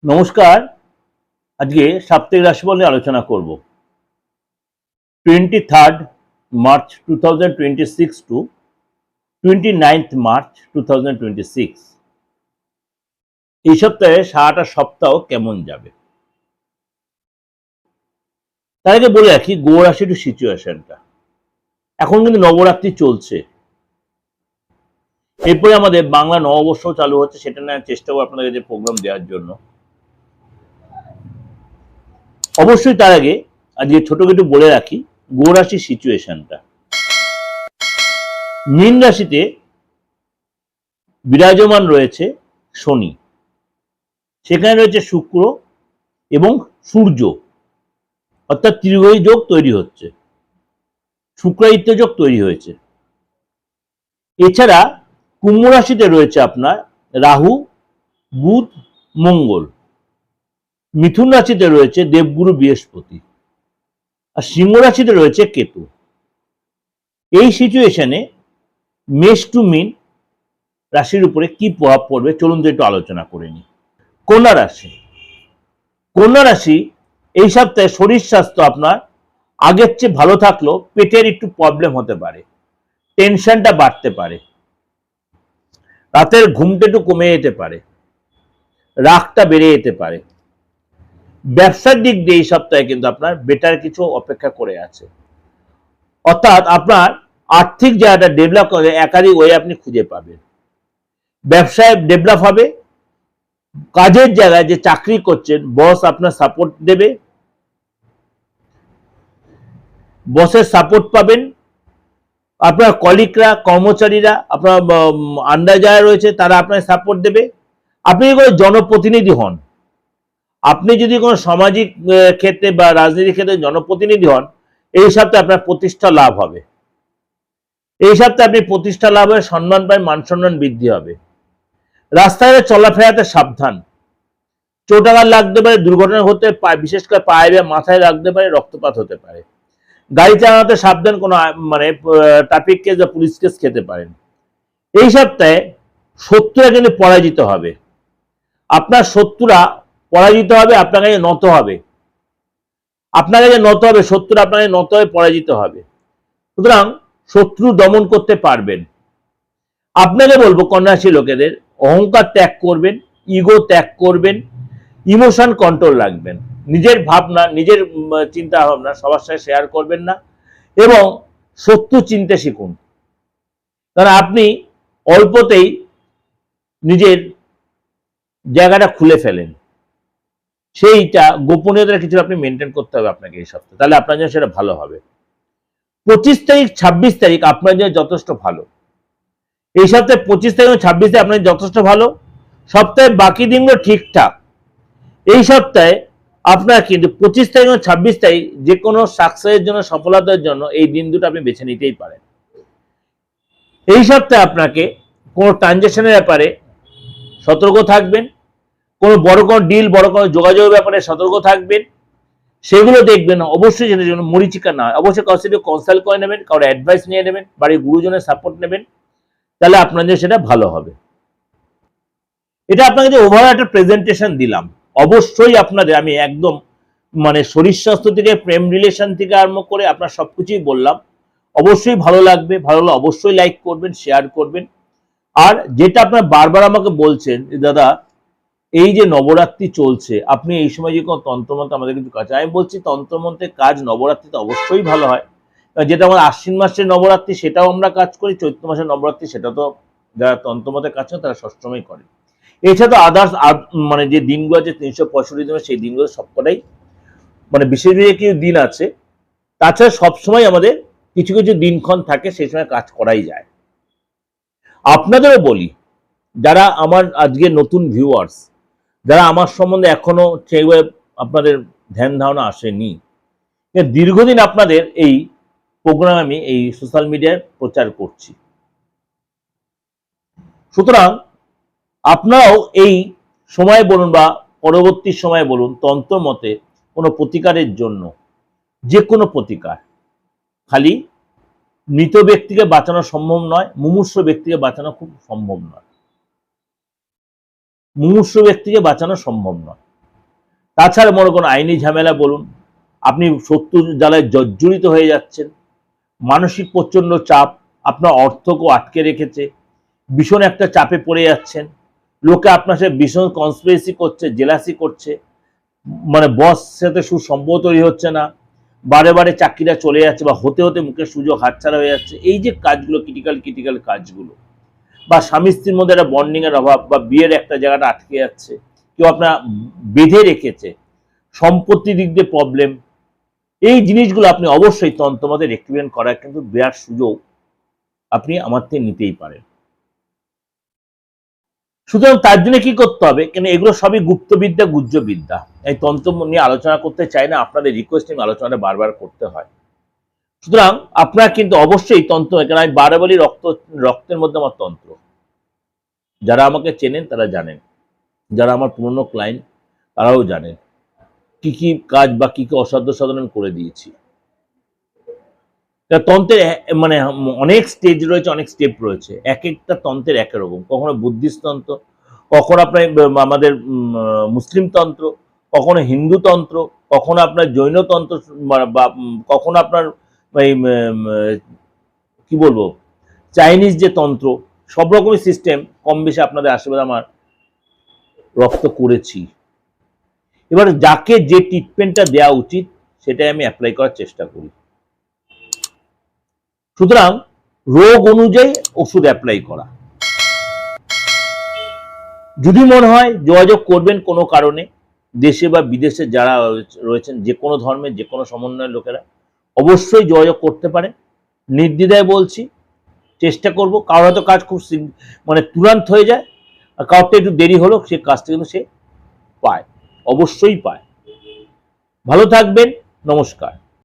নমস্কার। আজকে সাপ্তাহিক রাশিফল নিয়ে আলোচনা করব। 23rd March 2026 two 29th March 2026। এই সপ্তাহে সারাটা সপ্তাহ কেমন যাবে তার আগে বলে রাখি গো রাশি একটু সিচুয়েশনটা। এখন কিন্তু নবরাত্রি চলছে, এরপরে আমাদের বাংলা নববর্ষ চালু হচ্ছে, সেটা নেওয়ার চেষ্টা করবো আপনাদের যে প্রোগ্রাম দেওয়ার জন্য। অবশ্যই তার আগে আজকে ছোট একটু বলে রাখি গো রাশির সিচুয়েশনটা। মীন রাশিতে বিরাজমান রয়েছে শনি, সেখানে রয়েছে শুক্র এবং সূর্য, অর্থাৎ ত্রিগ্রহী যোগ তৈরি হচ্ছে, শুক্রাদিত্য যোগ তৈরি হয়েছে। এছাড়া কুম্ভ রাশিতে রয়েছে আপনার রাহু, বুধ, মঙ্গল। মিথুন রাশিতে রয়েছে দেবগুরু বৃহস্পতি, আর সিংহ রাশিতে রয়েছে কেতু। এই সিচুয়েশনে মেষ টু মীন রাশির উপরে কি প্রভাব পড়বে চলুন তো একটু আলোচনা করে নিই। কন্যা রাশি। কন্যা রাশি এই সপ্তাহে শরীর স্বাস্থ্য আপনার আগের চেয়ে ভালো থাকলেও পেটের একটু প্রবলেম হতে পারে, টেনশনটা বাড়তে পারে, রাতের ঘুমটা একটু কমে যেতে পারে, রাগটা বেড়ে যেতে পারে। ব্যবসার দিক দিয়ে এই সপ্তাহে কিন্তু আপনার বেটার কিছু অপেক্ষা করে আছে, অর্থাৎ আপনার আর্থিক জায়গাটা ডেভেলপ করে একাধিক ওয়ে আপনি খুঁজে পাবেন। ব্যবসায় ডেভেলপ হবে, কাজের জায়গায় যে চাকরি করছেন বস আপনার সাপোর্ট দেবে, বসের সাপোর্ট পাবেন। আপনার কলিগরা, কর্মচারীরা, আপনার আন্ডার যারা রয়েছে তারা আপনার সাপোর্ট দেবে। আপনি যদি কোনো জনপ্রতিনিধি হন, আপনি যদি কোনো সামাজিক ক্ষেত্রে বা রাজনীতির ক্ষেত্রে জনপ্রতিনিধি হন, এই সপ্তাহে আপনার প্রতিষ্ঠা লাভ হবে। এই সপ্তাহে আপনি প্রতিষ্ঠা লাভ হয়ে সম্মান পায়, মান সম্মান বৃদ্ধি হবে। রাস্তায় চলাফেরাতে সাবধান, চোটাঘাত লাগতে পারে, দুর্ঘটনা হতে পারে, বিশেষ করে পায়ে বা মাথায় লাগতে পারে, রক্তপাত হতে পারে। গাড়ি চালাতে সাবধান, কোনো ট্রাফিক কেস বা পুলিশ কেস খেতে পারেন। এই সপ্তাহে শত্রুরা কিন্তু পরাজিত হবে, আপনার শত্রুরা পরাজিত হবে, আপনার কাছে নত হবে, আপনার কাছে নত হবে, শত্রুরা আপনার কাছে নত হয়ে পরাজিত হবে। সুতরাং শত্রু দমন করতে পারবেন। আপনাকে বলবো কন্যা রাশির লোকেদের অহংকার ত্যাগ করবেন, ইগো ত্যাগ করবেন, ইমোশন কন্ট্রোল রাখবেন, নিজের ভাবনা, নিজের চিন্তা ভাবনা সবার সাথে শেয়ার করবেন না, এবং শত্রু চিনতে শিখুন। কারণ আপনি অল্পতেই নিজের জায়গাটা খুলে ফেলেন, সেইটা গোপনীয়তার কিছু আপনি মেনটেন করতে হবে আপনাকে এই সপ্তাহে, তাহলে আপনার জন্য সেটা ভালো হবে। 25 তারিখ 26 তারিখ আপনার জন্য যথেষ্ট ভালো। এই সপ্তাহে 25 তারিখ এবং 26 তারিখ আপনার যথেষ্ট ভালো। সপ্তাহে বাকি দিনগুলো ঠিকঠাক। এই সপ্তাহে আপনার কিন্তু 25 তারিখ এবং 26 তারিখ যে কোনো সাকসেসের জন্য, সফলতার জন্য এই দিন দুটো আপনি বেছে নিতেই পারেন। এই সপ্তাহে আপনাকে কোনো ট্রানজাকশনের ব্যাপারে সতর্ক থাকবেন, কোনো বড় কোনো ডিল, বড় কোনো যোগাযোগের ব্যাপারে সতর্ক থাকবেন, সেগুলো দেখবেন অবশ্যই, যেটার জন্য মরিচিকা না হয় অবশ্যই কারোর সাথে কনসাল্ট করে নেবেন, কারোর অ্যাডভাইস নিয়ে নেবেন, বাড়ির গুরুজনের সাপোর্ট নেবেন, তাহলে আপনাদের সেটা ভালো হবে। এটা আপনাকে যে ওভারঅল একটা প্রেজেন্টেশন দিলাম, অবশ্যই আপনাদের আমি একদম শরীর স্বাস্থ্য থেকে, প্রেম রিলেশন থেকে আরম্ভ করে আপনার সবকিছুই বললাম। অবশ্যই ভালো লাগবে, ভালো লাগলে অবশ্যই লাইক করবেন, শেয়ার করবেন। আর যেটা আপনার বারবার আমাকে বলছেন দাদা এই যে নবরাত্রি চলছে, আপনি এই সময় যে কোনো তন্ত্রমন্ত্র আমাদের কিছু কাজ, আমি বলছি তন্ত্রমন্ত্রের কাজ নবরাত্রিতে অবশ্যই ভালো হয়। যেটা আমার আশ্বিন মাসের নবরাত্রি সেটাও আমরা কাজ করি, চৈত্র মাসের নবরাত্রি সেটা তো যারা তন্ত্রমন্ত্রের কাজ করে তারা সবসময় করে। এছাড়া আদার্স যে দিনগুলো আছে 365 দিন, সেই দিনগুলো সবকটাই বিশেষ বিশেষ কিছু দিন আছে। তাছাড়া সবসময় আমাদের কিছু কিছু দিনক্ষণ থাকে, সেই সময় কাজ করাই যায়। আপনাদেরও বলি, যারা আমার আজকে নতুন ভিউয়ার্স, যারা আমার সম্বন্ধে এখনো সেইভাবে আপনাদের ধ্যান ধারণা আসেনি, দীর্ঘদিন আপনাদের এই প্রোগ্রাম আমি এই সোশ্যাল মিডিয়ায় প্রচার করছি। সুতরাং আপনারাও এই সময় বলুন বা পরবর্তী সময় বলুন, তন্ত্র মতে কোনো প্রতিকারের জন্য, যে কোনো প্রতিকার, খালি মৃত ব্যক্তিকে বাঁচানো সম্ভব নয়, মুমূর্ষু ব্যক্তিকে বাঁচানো খুব সম্ভব নয়, মুমূর্ষু ব্যক্তিকে বাঁচানো সম্ভব নয়। তাছাড়া মনে কোনো আইনি ঝামেলা বলুন, আপনি শত্রু জ্বালায় জর্জরিত হয়ে যাচ্ছেন, মানসিক প্রচন্ড চাপ আপনার অর্থকেও আটকে রেখেছে, ভীষণ একটা চাপে পড়ে যাচ্ছেন, লোকে আপনার সাথে ভীষণ কনস্পিরেসি করছে, জেলাসি করছে, মানে বস সাথে সুসম্পর্ক তৈরি হচ্ছে না, বারে বারে চাকরিটা চলে যাচ্ছে বা হতে হতে মুখের সুযোগ হাতছাড়া হয়ে যাচ্ছে, এই যে কাজগুলো ক্রিটিক্যাল কাজগুলো, বা স্বামী স্ত্রীর মধ্যে একটা বন্ডিং এর অভাব, বা বিয়ের একটা জায়গাটা আটকে যাচ্ছে, কেউ আপনার বেঁধে রেখেছে, সম্পত্তির দিক দিয়ে প্রবলেম, এই জিনিসগুলো আপনি অবশ্যই তন্ত্রমতে রেক্টিফিকেশন করার কিন্তু বিরাট সুযোগ আপনি আমার থেকে নিতেই পারেন। সুতরাং তার জন্য কি করতে হবে, কেন এগুলো সবই গুপ্তবিদ্যা, গুহ্যবিদ্যা, এই তন্ত্র নিয়ে আলোচনা করতে চাই না, আপনাদের রিকোয়েস্ট নিয়ে আলোচনাটা বারবার করতে হয়। সুতরাং আপনারা কিন্তু অবশ্যই তন্ত্র, কেন আমি বারে বলি রক্তের মধ্যে আমার তন্ত্র, যারা আমাকে চেনেন তারা জানেন, যারা আমার পুরনো ক্লায়েন্ট তারাও জানেন কি কি কাজ বা কি কি অসাধ্য সাধন আমি করে দিয়েছি। তন্ত্রের মানে অনেক স্টেজ রয়েছে, অনেক স্টেপ রয়েছে, এক একটা তন্ত্রের এক রকম, কখনো বুদ্ধিস্ট তন্ত্র, কখনো আপনার আমাদের মুসলিম তন্ত্র, কখনো হিন্দু তন্ত্র, কখনো আপনার জৈন তন্ত্র, বা কখনো আপনার এই কি বলবো চাইনিজ যে তন্ত্র, সব রকমের সিস্টেম কম বেশি আপনাদের আশীর্বাদ আমার রপ্ত করেছি। এবার যাকে যে ট্রিটমেন্টটা দেওয়া উচিত সেটাই আমি অ্যাপ্লাই করার চেষ্টা করি। সুতরাং রোগ অনুযায়ী ওষুধ অ্যাপ্লাই করা। যদি মনে হয় যোগাযোগ করবেন কোনো কারণে, দেশে বা বিদেশে যারা রয়েছেন, যে কোনো ধর্মের যে কোনো সমন্বয়ের লোকেরা অবশ্যই যোগাযোগ করতে পারেন, নির্দ্বিধায় বলছি। চেষ্টা করব, কারোর হয়তো কাজ খুব মানে তুরান্ত হয়ে যায়, আর কারোরটা একটু দেরি হলো, সে কাজটা কিন্তু সে পায়, অবশ্যই পায়। ভালো থাকবেন, নমস্কার।